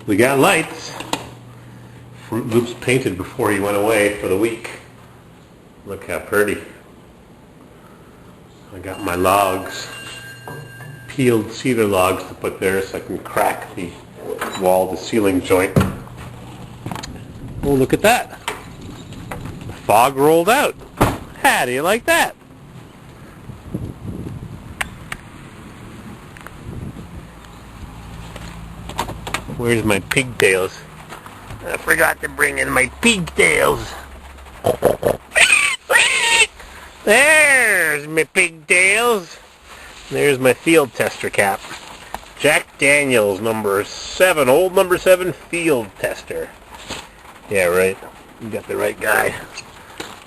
We got lights. Fruit Loops painted before he went away for the week. Look how pretty. I got my logs, peeled cedar logs to put there so I can crack the wall, the ceiling joint. Oh, look at that. The fog rolled out. How do you like that? Where's my pigtails? I forgot to bring in my pigtails. There's my pigtails. There's my field tester cap. Jack Daniels, number 7, old number 7 field tester. Yeah, right. You got the right guy.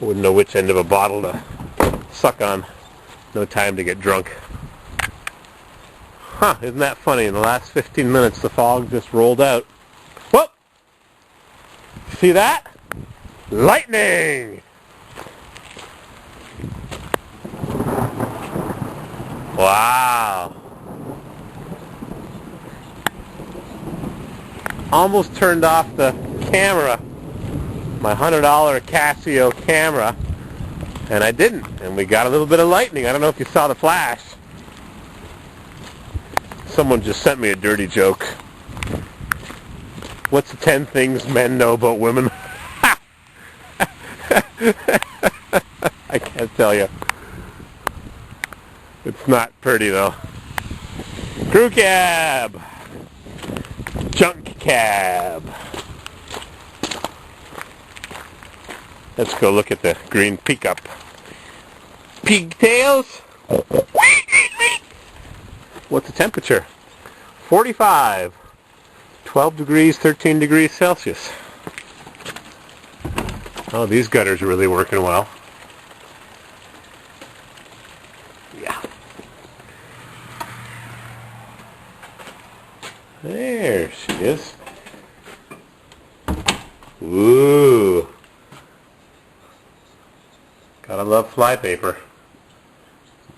Wouldn't know which end of a bottle to suck on. No time to get drunk. Huh, isn't that funny? In the last 15 minutes, the fog just rolled out. Whoop! See that? Lightning! Wow. Almost turned off the camera, my $100 Casio camera, and I didn't. And we got a little bit of lightning. I don't know if you saw the flash. Someone just sent me a dirty joke. What's the 10 things men know about women? I can't tell you. It's not pretty though. Crew cab. Junk cab. Let's go look at the green pickup. Pigtails. What's the temperature? 45. 12 degrees, 13 degrees Celsius. Oh, these gutters are really working well. Yeah. There she is. Ooh. Gotta love flypaper.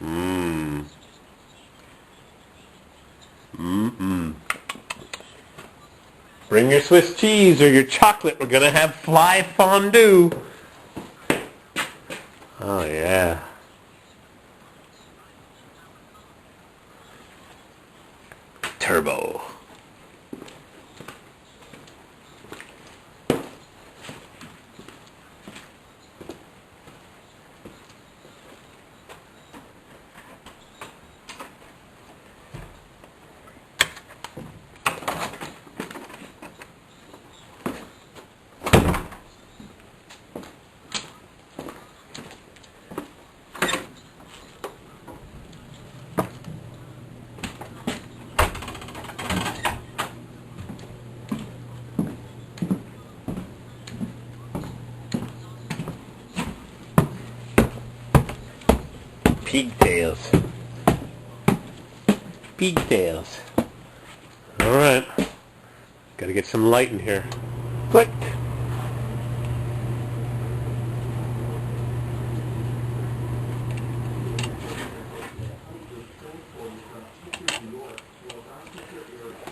Mmm. Mm-mm. Bring your Swiss cheese or your chocolate. We're going to have fly fondue. Oh, yeah. Turbo. Pigtails. Pigtails. Alright. Gotta get some light in here. Click.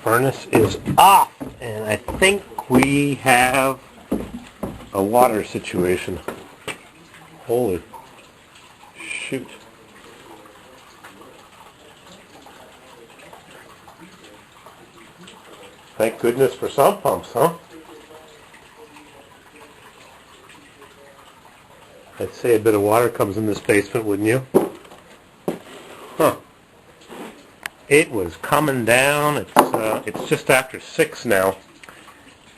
Furnace is off, and I think we have a water situation. Holy shoot. Thank goodness for sump pumps, huh? I'd say a bit of water comes in this basement, wouldn't you? Huh. It was coming down. It's just after 6 now.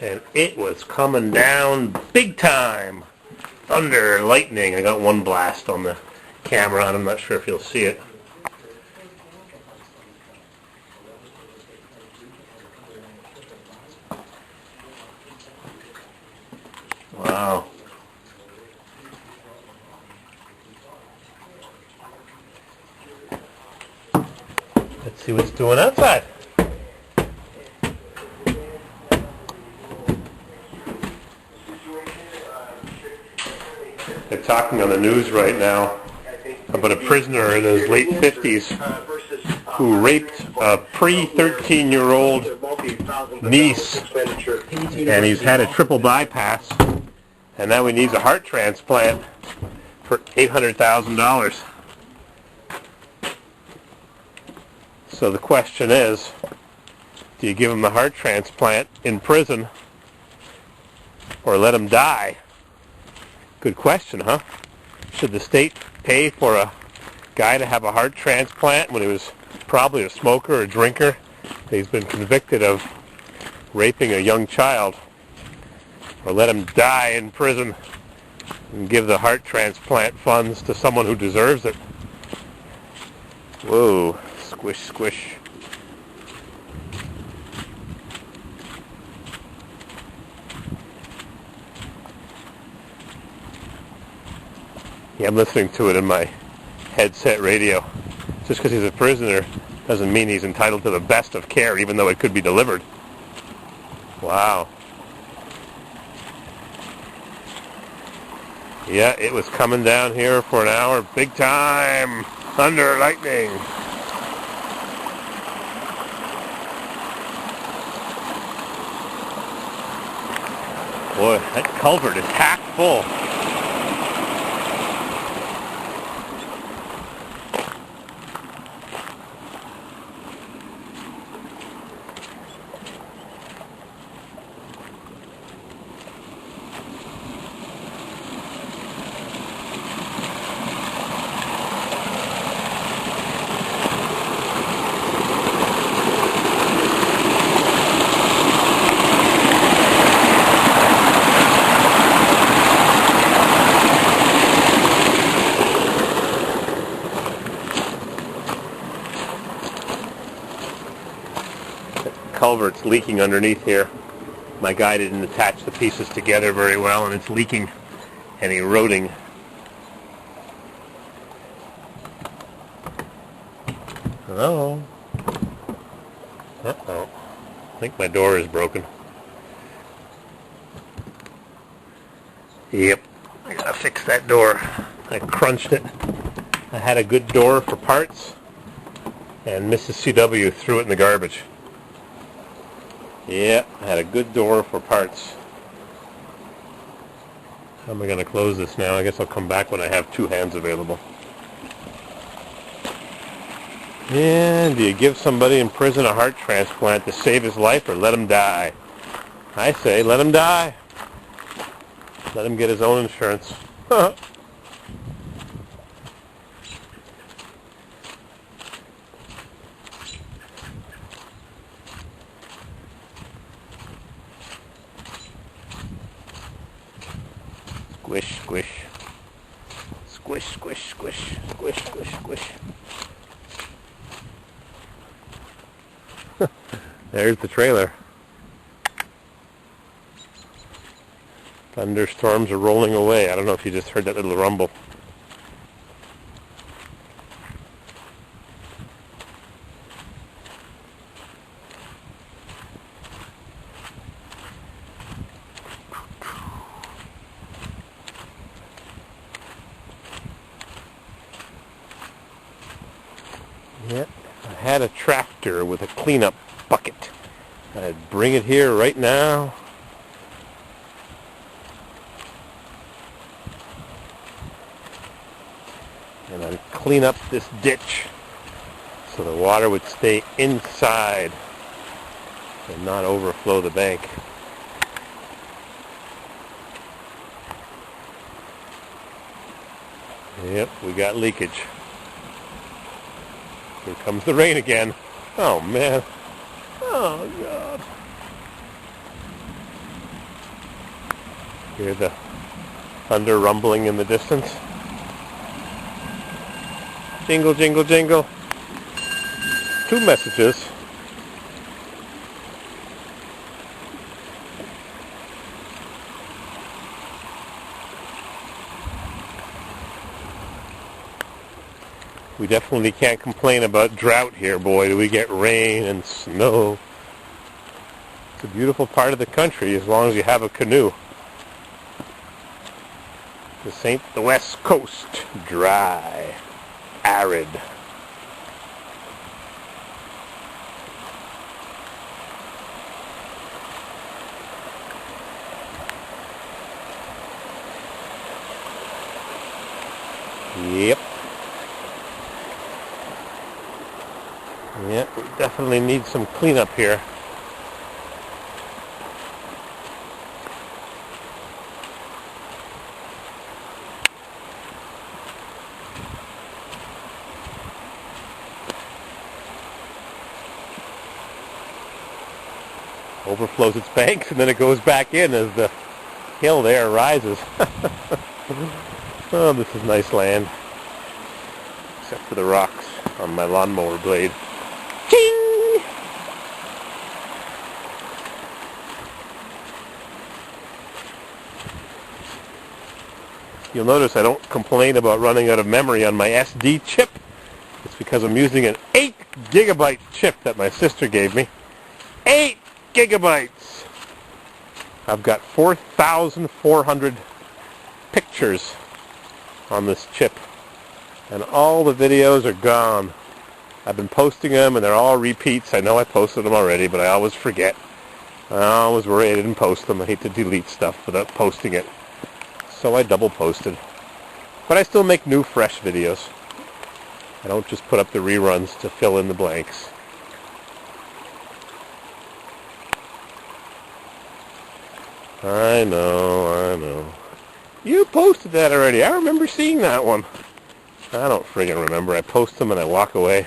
And it was coming down big time. Thunder, lightning. I got one blast on the camera, and I'm not sure if you'll see it. Wow. Let's see what's doing outside. They're talking on the news right now about a prisoner in his late 50s who raped a pre-13-year-old niece, and he's had a triple bypass, and now he needs a heart transplant for $800,000. So the question is, do you give him the heart transplant in prison or let him die? Good question, huh? Should the state pay for a guy to have a heart transplant when he was probably a smoker or a drinker? He's been convicted of raping a young child. Or let him die in prison and give the heart transplant funds to someone who deserves it. Whoa, squish, squish. Yeah, I'm listening to it in my headset radio. Just because he's a prisoner doesn't mean he's entitled to the best of care, even though it could be delivered. Wow. Yeah, it was coming down here for an hour. Big time. Thunder, lightning. Boy, that culvert is packed full. Culvert's leaking underneath here. My guy didn't attach the pieces together very well, and it's leaking and eroding. Hello? Uh-oh. I think my door is broken. Yep. I gotta fix that door. I crunched it. I had a good door for parts, and Mrs. CW threw it in the garbage. Yeah, I had a good door for parts. How am I going to close this now? I guess I'll come back when I have two hands available. Yeah, do you give somebody in prison a heart transplant to save his life or let him die? I say let him die. Let him get his own insurance. Squish, squish. Squish, squish, squish. Squish, squish, squish. There's the trailer. Thunderstorms are rolling away. I don't know if you just heard that little rumble. Yep, I had a tractor with a cleanup bucket. I'd bring it here right now. And I'd clean up this ditch so the water would stay inside and not overflow the bank. Yep, we got leakage. Here comes the rain again. Oh, man. Oh, God. Hear the thunder rumbling in the distance. Jingle, jingle, jingle. Two messages. We definitely can't complain about drought here, boy. Do we get rain and snow? It's a beautiful part of the country as long as you have a canoe. This ain't the West Coast. Dry. Arid. Yep. Yep, we definitely need some cleanup here. Overflows its banks and then it goes back in as the hill there rises. Oh, this is nice land. Except for the rocks on my lawnmower blade. Ching! You'll notice I don't complain about running out of memory on my SD chip. It's because I'm using an 8 gigabyte chip that my sister gave me. 8 gigabytes! I've got 4,400 pictures on this chip. And all the videos are gone. I've been posting them and they're all repeats. I know I posted them already, but I always forget. I always worry I didn't post them. I hate to delete stuff without posting it. So I double posted. But I still make new, fresh videos. I don't just put up the reruns to fill in the blanks. I know. You posted that already. I remember seeing that one. I don't friggin' remember. I post them and I walk away.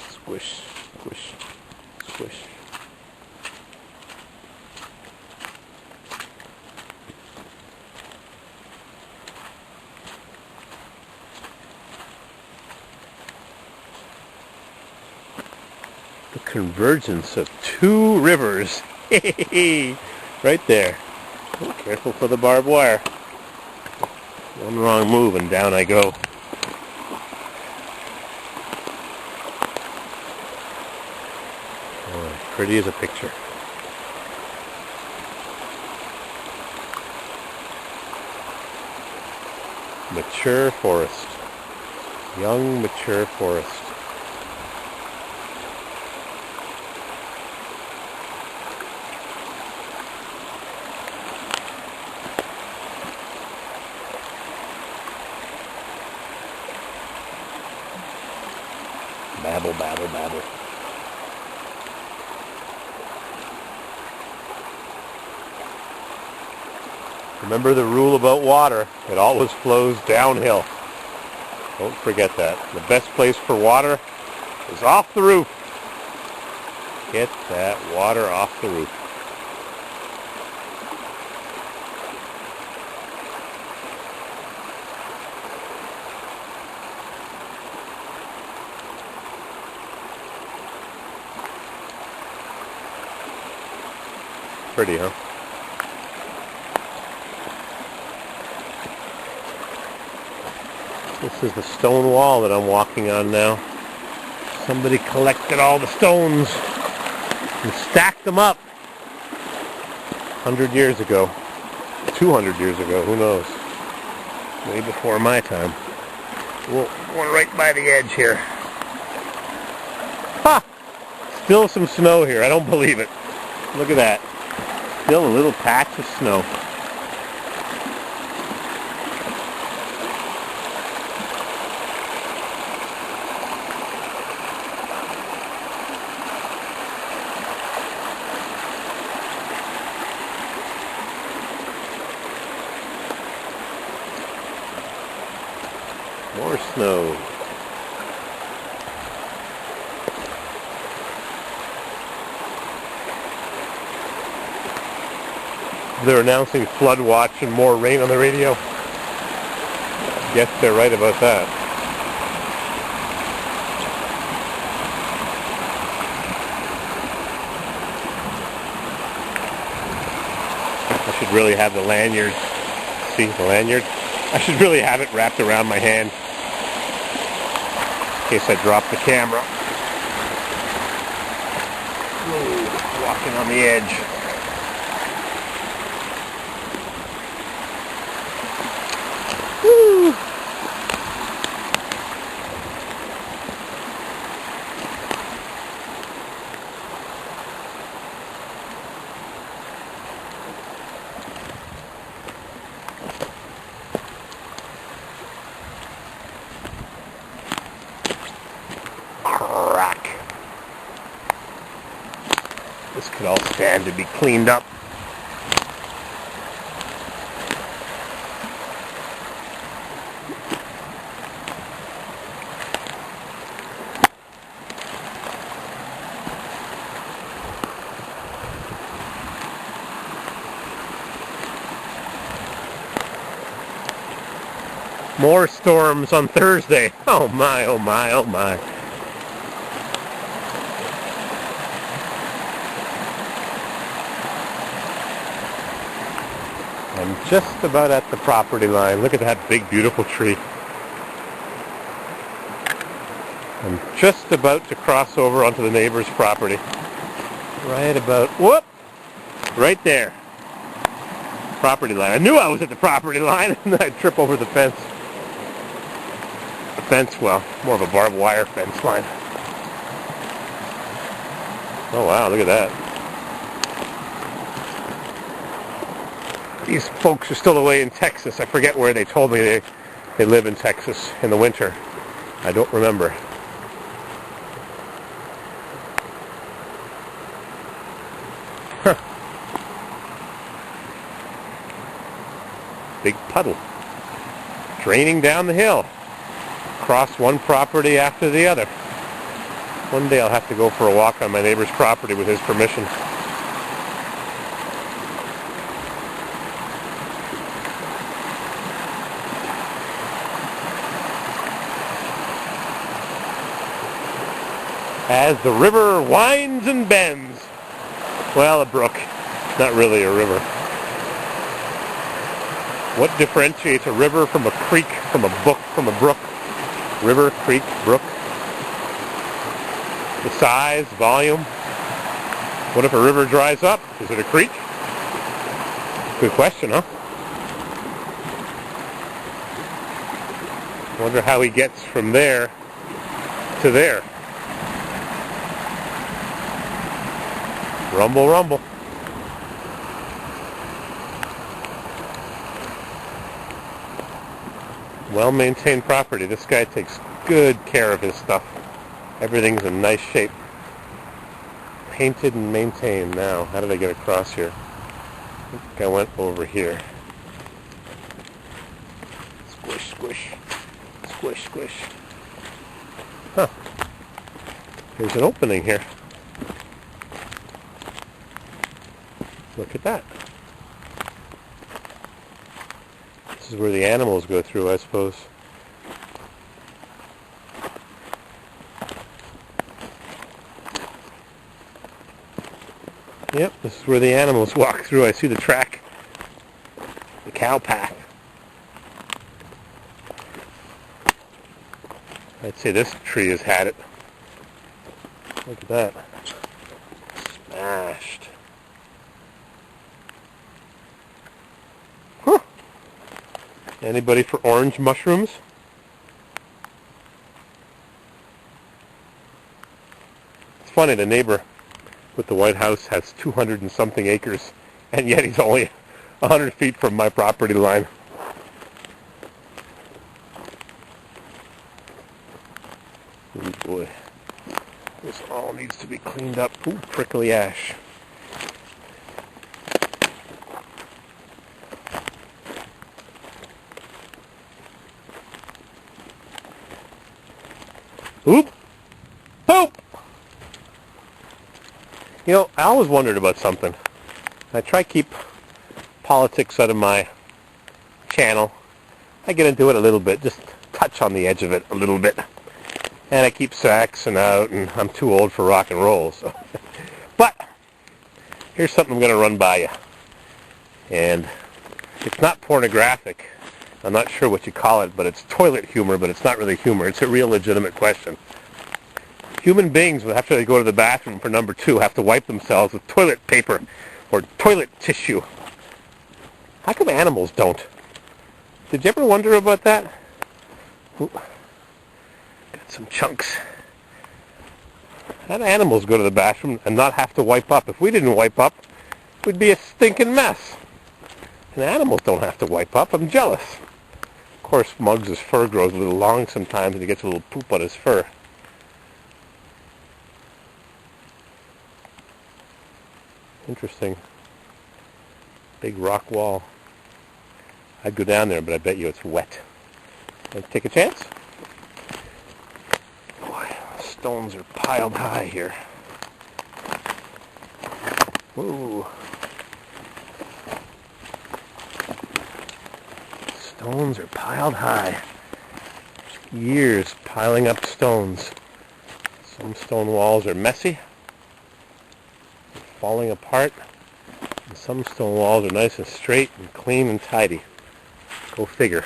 Squish, squish, squish. The convergence of two rivers. Right there. Oh, careful for the barbed wire. One wrong move and down I go. Oh, pretty as a picture. Mature forest. Young, mature forest. Babble, babble, babble. Remember the rule about water. It always flows downhill. Don't forget that. The best place for water is off the roof. Get that water off the roof. Pretty, huh? This is the stone wall that I'm walking on now. Somebody collected all the stones and stacked them up 100 years ago, 200 years ago, who knows? Way before my time. One right by the edge here. Ha! Still some snow here. I don't believe it. Look at that. Still a little patch of snow. More snow. They're announcing flood watch and more rain on the radio. Guess they're right about that. I should really have the lanyard. See the lanyard? I should really have it wrapped around my hand in case I drop the camera. Ooh, walking on the edge. Woo! This could all stand to be cleaned up. More storms on Thursday. Oh my, oh my, oh my. I'm just about at the property line. Look at that big, beautiful tree. I'm just about to cross over onto the neighbor's property. Right about, whoop! Right there. Property line. I knew I was at the property line, and then I'd trip over the fence. The fence, well, more of a barbed wire fence line. Oh wow, look at that. These folks are still away in Texas. I forget where they told me they live in Texas in the winter. I don't remember. Huh. Big puddle. Draining down the hill. Across one property after the other. One day I'll have to go for a walk on my neighbor's property with his permission. As the river winds and bends. Well, a brook. Not really a river. What differentiates a river from a creek, from a brook? River, creek, brook. The size, volume. What if a river dries up? Is it a creek? Good question, huh? I wonder how he gets from there to there. Rumble, rumble. Well-maintained property. This guy takes good care of his stuff. Everything's in nice shape. Painted and maintained now. How did I get across here? I think I went over here. Squish, squish. Squish, squish. Huh. There's an opening here. Look at that. This is where the animals go through, I suppose. Yep, this is where the animals walk through. I see the track. The cow path. I'd say this tree has had it. Look at that. Smashed. Huh. Anybody for orange mushrooms? It's funny, the neighbor with the White House has 200 and something acres, and yet he's only 100 feet from my property line. Oh boy. This all needs to be cleaned up. Ooh, prickly ash. Oop! Poop! You know, I always wondered about something. I try to keep politics out of my channel. I get into it a little bit, just touch on the edge of it a little bit. And I keep Saxon out, and I'm too old for rock and roll. So, but here's something I'm going to run by you. And it's not pornographic. I'm not sure what you call it, but it's toilet humor, but it's not really humor. It's a real legitimate question. Human beings, after they go to the bathroom for number 2, have to wipe themselves with toilet paper or toilet tissue. How come animals don't? Did you ever wonder about that? Ooh. Got some chunks. How do animals go to the bathroom and not have to wipe up? If we didn't wipe up, we'd be a stinking mess. And animals don't have to wipe up. I'm jealous. Of course, Muggs' fur grows a little long sometimes, and he gets a little poop on his fur. Interesting. Big rock wall. I'd go down there, but I bet you it's wet. Let's take a chance. Boy, stones are piled high here. Whoa. Stones are piled high. Years piling up stones. Some stone walls are messy, falling apart, and some stone walls are nice and straight and clean and tidy. Go figure.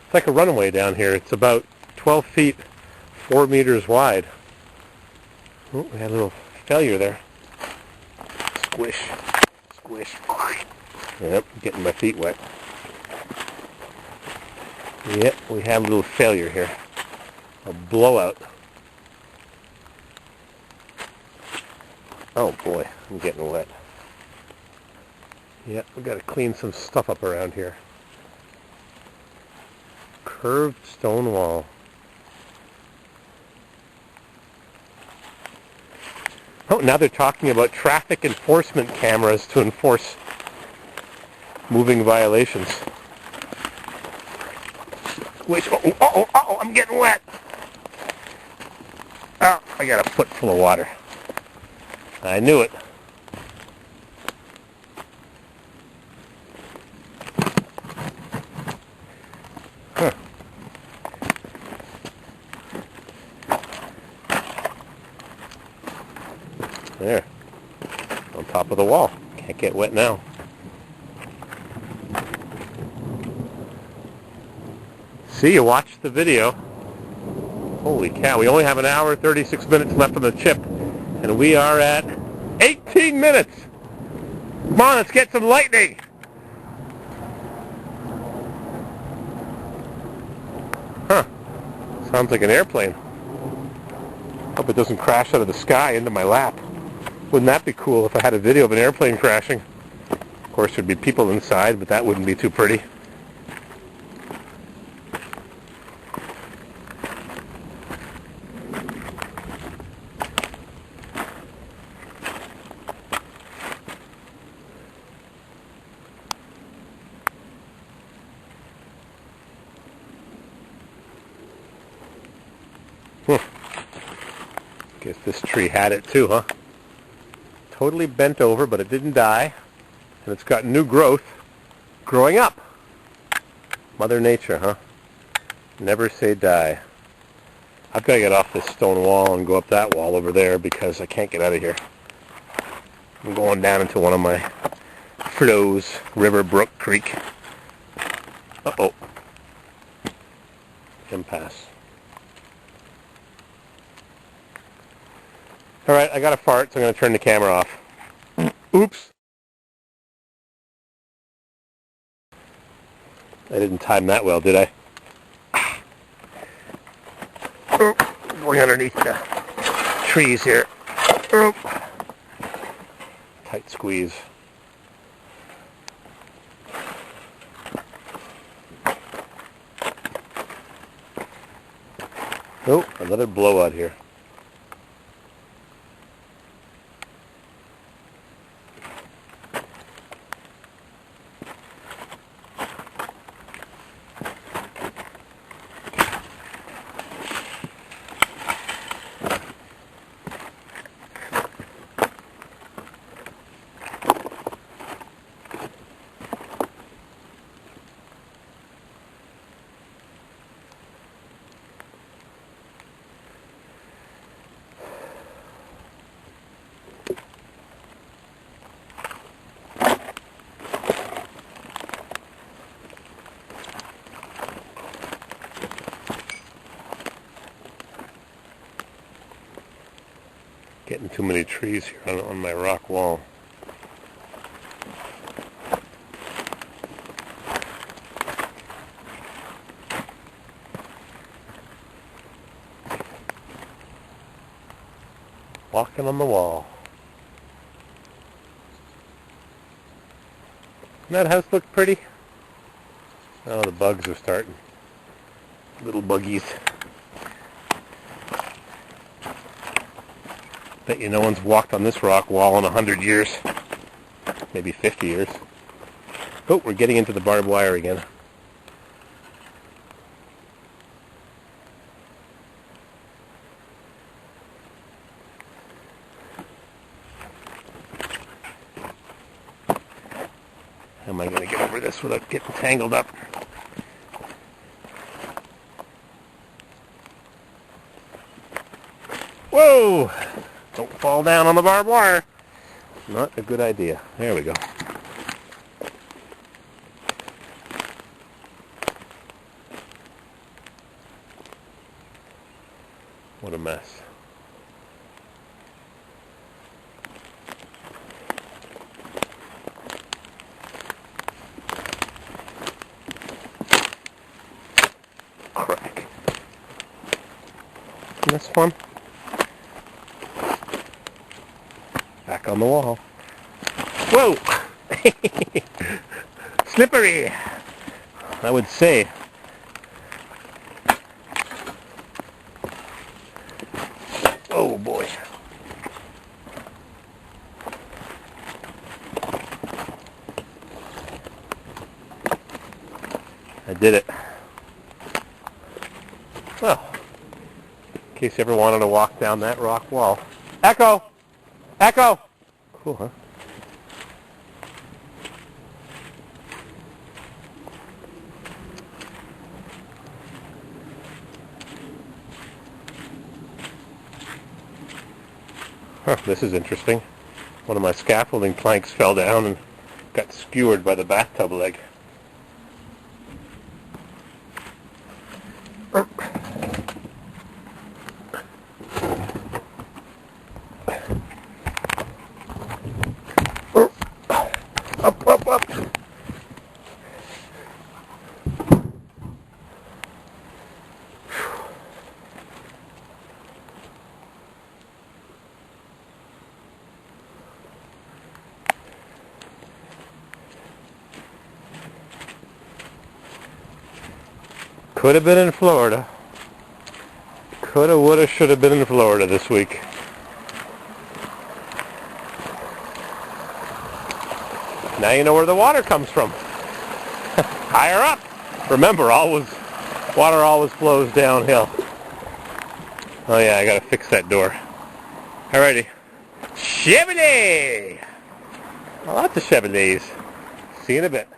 It's like a runway down here. It's about 12 feet, 4 meters wide. Oh, we had a little failure there. Squish. Squish. Yep, getting my feet wet. Yep, we have a little failure here. A blowout. Oh boy, I'm getting wet. Yep, we got to clean some stuff up around here. Curved stone wall. Oh, now they're talking about traffic enforcement cameras to enforce moving violations. Which, oh, I'm getting wet. Oh, I got a foot full of water. I knew it. Huh. There. On top of the wall. Can't get wet now. See, you watched the video. Holy cow, we only have an hour, 36 minutes left on the chip. And we are at 18 minutes. Come on, let's get some lightning. Huh. Sounds like an airplane. Hope it doesn't crash out of the sky into my lap. Wouldn't that be cool if I had a video of an airplane crashing? Of course, there'd be people inside, but that wouldn't be too pretty. Guess this tree had it too, huh? Totally bent over, but it didn't die. And it's got new growth growing up. Mother Nature, huh? Never say die. I've got to get off this stone wall and go up that wall over there because I can't get out of here. I'm going down into one of my flows, river, brook, creek. Uh-oh. Impasse. All right, I got a fart, so I'm going to turn the camera off. Oops. I didn't time that well, did I? Oh, going underneath the trees here. Oh. Tight squeeze. Oh, another blowout here. Getting too many trees here on my rock wall. Walking on the wall. Doesn't that house look pretty? Oh, the bugs are starting. Little buggies. Bet you no one's walked on this rock wall in 100 years. Maybe 50 years. Oh, we're getting into the barbed wire again. How am I going to get over this without getting tangled up? Whoa! Don't fall down on the barbed wire. Not a good idea. There we go. What a mess. Crack. And this one. Back on the wall. Whoa! Slippery, I would say. Oh boy. I did it. Well, in case you ever wanted to walk down that rock wall. Echo! Echo! Cool, huh? Huh, this is interesting. One of my scaffolding planks fell down and got skewered by the bathtub leg. Up, up, up. Could have been in Florida. Coulda, woulda, should have been in Florida this week. Now you know where the water comes from. Higher up. Remember, water always flows downhill. Oh yeah, I gotta fix that door. Alrighty. Chevrolet! Lots of Chevrolets. See you in a bit.